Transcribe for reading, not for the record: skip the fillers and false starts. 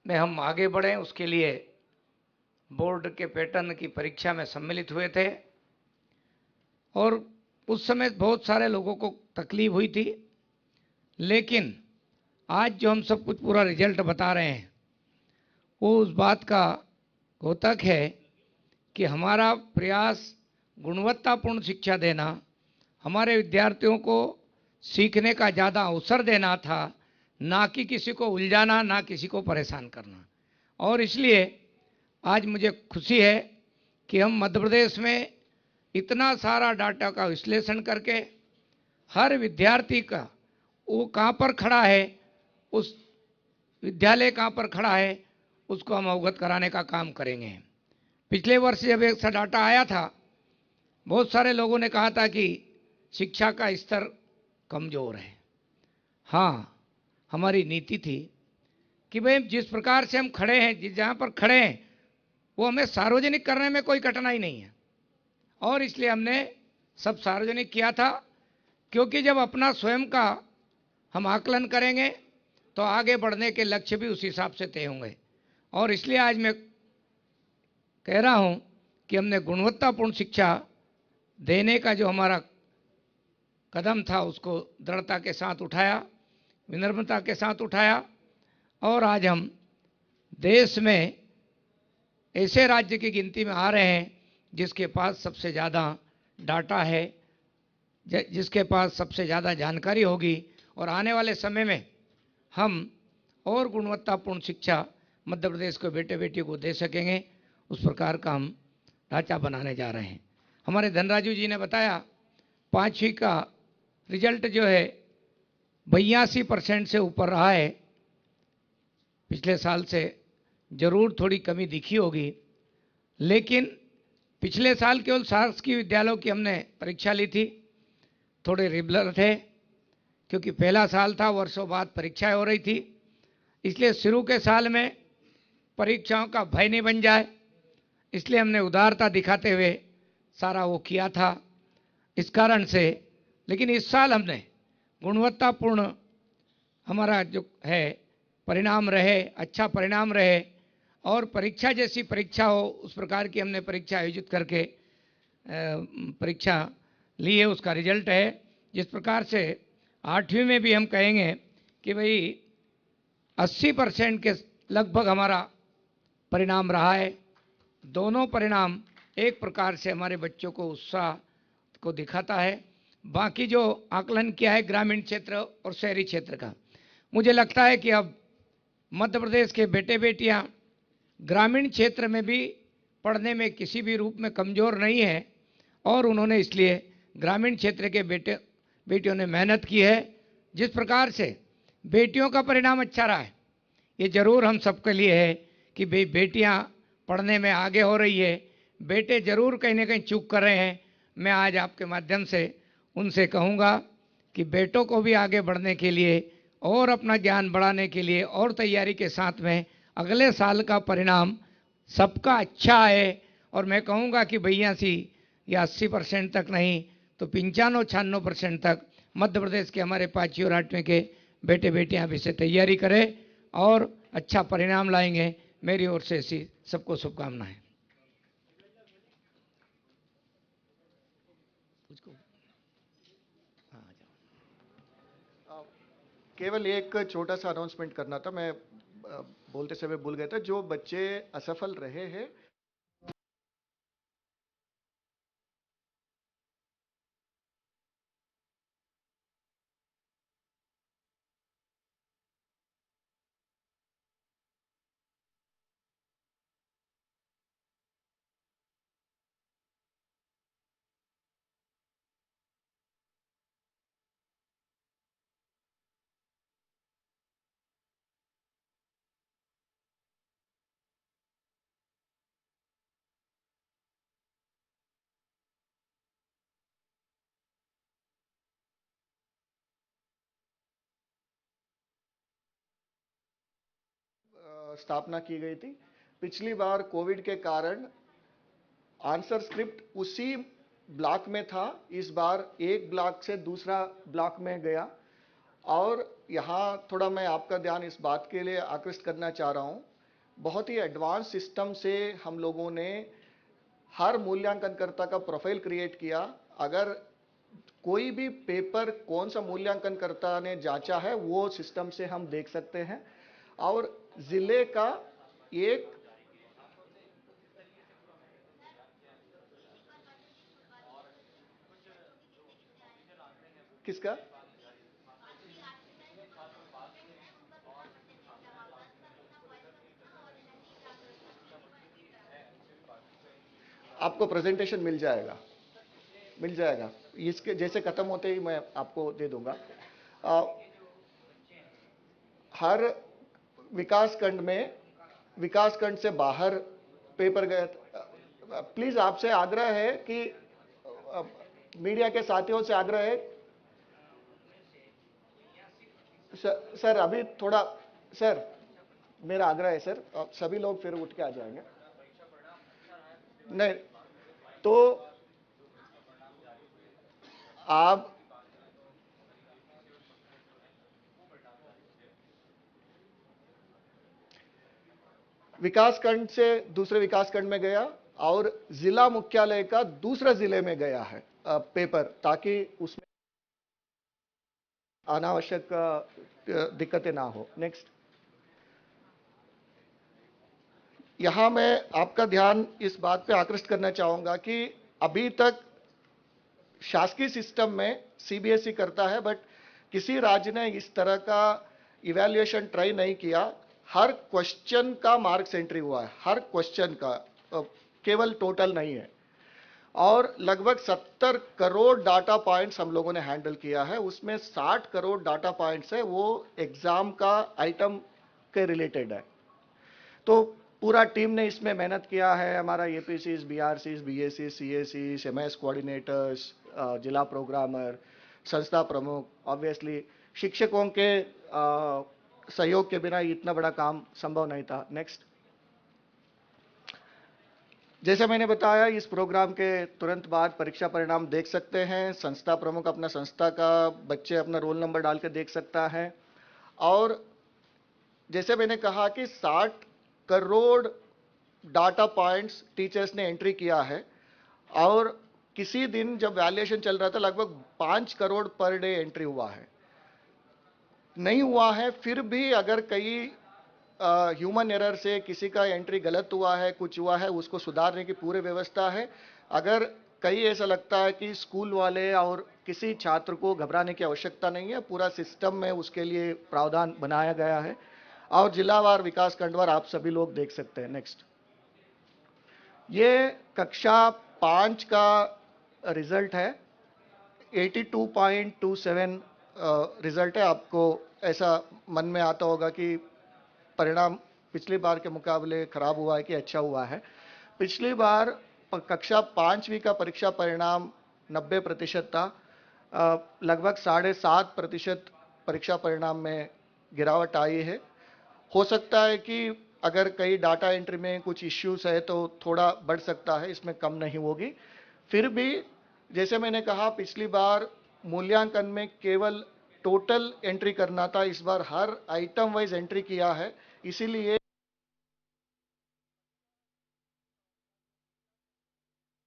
में हम आगे बढ़ें, उसके लिए बोर्ड के पैटर्न की परीक्षा में सम्मिलित हुए थे और उस समय बहुत सारे लोगों को तकलीफ हुई थी। लेकिन आज जो हम सब कुछ पूरा रिजल्ट बता रहे हैं वो उस बात का द्योतक है कि हमारा प्रयास गुणवत्तापूर्ण शिक्षा देना, हमारे विद्यार्थियों को सीखने का ज़्यादा अवसर देना था, ना कि किसी को उलझाना, ना किसी को परेशान करना। और इसलिए आज मुझे खुशी है कि हम मध्य प्रदेश में इतना सारा डाटा का विश्लेषण करके हर विद्यार्थी का वो कहाँ पर खड़ा है, उस विद्यालय कहाँ पर खड़ा है, उसको हम अवगत कराने का काम करेंगे। पिछले वर्ष जब एक सा डाटा आया था, बहुत सारे लोगों ने कहा था कि शिक्षा का स्तर कमजोर है। हाँ, हमारी नीति थी कि भाई जिस प्रकार से हम खड़े हैं, जिस जहाँ पर खड़े हैं, वो हमें सार्वजनिक करने में कोई कठिनाई नहीं है और इसलिए हमने सब सार्वजनिक किया था, क्योंकि जब अपना स्वयं का हम आकलन करेंगे तो आगे बढ़ने के लक्ष्य भी उस हिसाब से तय होंगे। और इसलिए आज मैं कह रहा हूं कि हमने गुणवत्तापूर्ण शिक्षा देने का जो हमारा कदम था उसको दृढ़ता के साथ उठाया, विनम्रता के साथ उठाया और आज हम देश में ऐसे राज्य की गिनती में आ रहे हैं जिसके पास सबसे ज़्यादा डाटा है, जिसके पास सबसे ज़्यादा जानकारी होगी और आने वाले समय में हम और गुणवत्तापूर्ण शिक्षा मध्य प्रदेश के बेटे बेटियों को दे सकेंगे, उस प्रकार का हम ढांचा बनाने जा रहे हैं। हमारे धनराजू जी ने बताया 5वीं का रिजल्ट जो है 82% से ऊपर रहा है। पिछले साल से जरूर थोड़ी कमी दिखी होगी, लेकिन पिछले साल केवल शासकीय विद्यालयों की हमने परीक्षा ली थी, थोड़े रेगुलर थे क्योंकि पहला साल था, वर्षों बाद परीक्षाएं हो रही थी, इसलिए शुरू के साल में परीक्षाओं का भय नहीं बन जाए, इसलिए हमने उदारता दिखाते हुए सारा वो किया था इस कारण से। लेकिन इस साल हमने गुणवत्तापूर्ण हमारा जो है परिणाम रहे, अच्छा परिणाम रहे और परीक्षा जैसी परीक्षा हो उस प्रकार की हमने परीक्षा आयोजित करके परीक्षा ली है, उसका रिजल्ट है। जिस प्रकार से 8वीं में भी हम कहेंगे कि भाई 80% के लगभग हमारा परिणाम रहा है। दोनों परिणाम एक प्रकार से हमारे बच्चों को उत्साह को दिखाता है। बाकी जो आकलन किया है ग्रामीण क्षेत्र और शहरी क्षेत्र का, मुझे लगता है कि अब मध्य प्रदेश के बेटे बेटियां ग्रामीण क्षेत्र में भी पढ़ने में किसी भी रूप में कमज़ोर नहीं है और उन्होंने इसलिए ग्रामीण क्षेत्र के बेटियों ने मेहनत की है। जिस प्रकार से बेटियों का परिणाम अच्छा रहा है, ये जरूर हम सबके लिए है कि बेटियां पढ़ने में आगे हो रही है, बेटे जरूर कहीं ना कहीं चूक कर रहे हैं। मैं आज आपके माध्यम से उनसे कहूँगा कि बेटों को भी आगे बढ़ने के लिए और अपना ज्ञान बढ़ाने के लिए और तैयारी के साथ में अगले साल का परिणाम सबका अच्छा है। और मैं कहूँगा कि 82 या 80% तक नहीं तो 95-96% तक मध्य प्रदेश के हमारे 5वीं और 8वीं के बेटे बेटियां अभी से तैयारी करें और अच्छा परिणाम लाएंगे। मेरी ओर से ऐसी सबको शुभकामनाएं। केवल एक छोटा सा अनाउंसमेंट करना था, मैं बोलते समय भूल गया था। जो बच्चे असफल रहे हैं स्थापना की गई थी। पिछली बार कोविड के कारण आंसर स्क्रिप्ट उसी ब्लॉक में था, इस बार एक ब्लॉक से दूसरा ब्लॉक में गया। और यहाँ थोड़ा मैं आपका ध्यान इस बात के लिए आकृष्ट करना चाह रहा हूँ बहुत ही एडवांस सिस्टम से हम लोगों ने हर मूल्यांकनकर्ता का प्रोफाइल क्रिएट किया। अगर कोई भी पेपर कौन सा मूल्यांकनकर्ता ने जांचा है वो सिस्टम से हम देख सकते हैं। और जिले का एक किसका आपको प्रेजेंटेशन मिल जाएगा, इसके जैसे खत्म होते ही मैं आपको दे दूंगा। हर विकास खंड से बाहर पेपर गए। प्लीज आपसे आग्रह है कि मीडिया के साथियों से आग्रह है सर अभी थोड़ा सर मेरा आग्रह है सर, सभी लोग फिर उठ के आ जाएंगे। नहीं तो आप विकासखंड से दूसरे विकासखंड में गया और जिला मुख्यालय का दूसरा जिले में गया है पेपर, ताकि उसमें अनावश्यक दिक्कतें ना हो। नेक्स्ट, यहां मैं आपका ध्यान इस बात पे आकृष्ट करना चाहूंगा कि अभी तक शासकीय सिस्टम में सीबीएसई करता है, बट किसी राज्य ने इस तरह का इवैल्यूएशन ट्राई नहीं किया। हर क्वेश्चन का मार्क्स एंट्री हुआ है, हर क्वेश्चन का, केवल टोटल नहीं है। और लगभग 70 करोड़ डाटा पॉइंट्स हम लोगों ने हैंडल किया है, उसमें 60 करोड़ डाटा पॉइंट्स है वो एग्जाम का आइटम के रिलेटेड है। तो पूरा टीम ने इसमें मेहनत किया है। हमारा एपीसीज, बीआरसीज, बीएसी, सीएसी, एमएस कोऑर्डिनेटर्स, जिला प्रोग्रामर, संस्था प्रमुख, ऑब्वियसली शिक्षकों के सहयोग के बिना इतना बड़ा काम संभव नहीं था। नेक्स्ट, जैसे मैंने बताया इस प्रोग्राम के तुरंत बाद परीक्षा परिणाम देख सकते हैं। संस्था प्रमुख अपना संस्था का बच्चे अपना रोल नंबर डाल के देख सकता है। और जैसे मैंने कहा कि 60 करोड़ डाटा पॉइंट्स टीचर्स ने एंट्री किया है। और किसी दिन जब वैल्यूएशन चल रहा था लगभग 5 करोड़ पर डे एंट्री हुआ है, नहीं हुआ है। फिर भी अगर कई ह्यूमन एरर से किसी का एंट्री गलत हुआ है, कुछ हुआ है, उसको सुधारने की पूरी व्यवस्था है। अगर कहीं ऐसा लगता है कि स्कूल वाले और किसी छात्र को घबराने की आवश्यकता नहीं है, पूरा सिस्टम में उसके लिए प्रावधान बनाया गया है। और जिलावार विकास खंडवार आप सभी लोग देख सकते हैं। नेक्स्ट, ये कक्षा 5 का रिजल्ट है, 82.27 रिजल्ट है। आपको ऐसा मन में आता होगा कि परिणाम पिछली बार के मुकाबले खराब हुआ है कि अच्छा हुआ है। पिछली बार कक्षा 5वीं का परीक्षा परिणाम 90% था। लगभग 7.5% परीक्षा परिणाम में गिरावट आई है। हो सकता है कि अगर कई डाटा एंट्री में कुछ इश्यूज है तो थोड़ा बढ़ सकता है, इसमें कम नहीं होगी। फिर भी जैसे मैंने कहा पिछली बार मूल्यांकन में केवल टोटल एंट्री करना था, इस बार हर आइटम वाइज एंट्री किया है। इसीलिए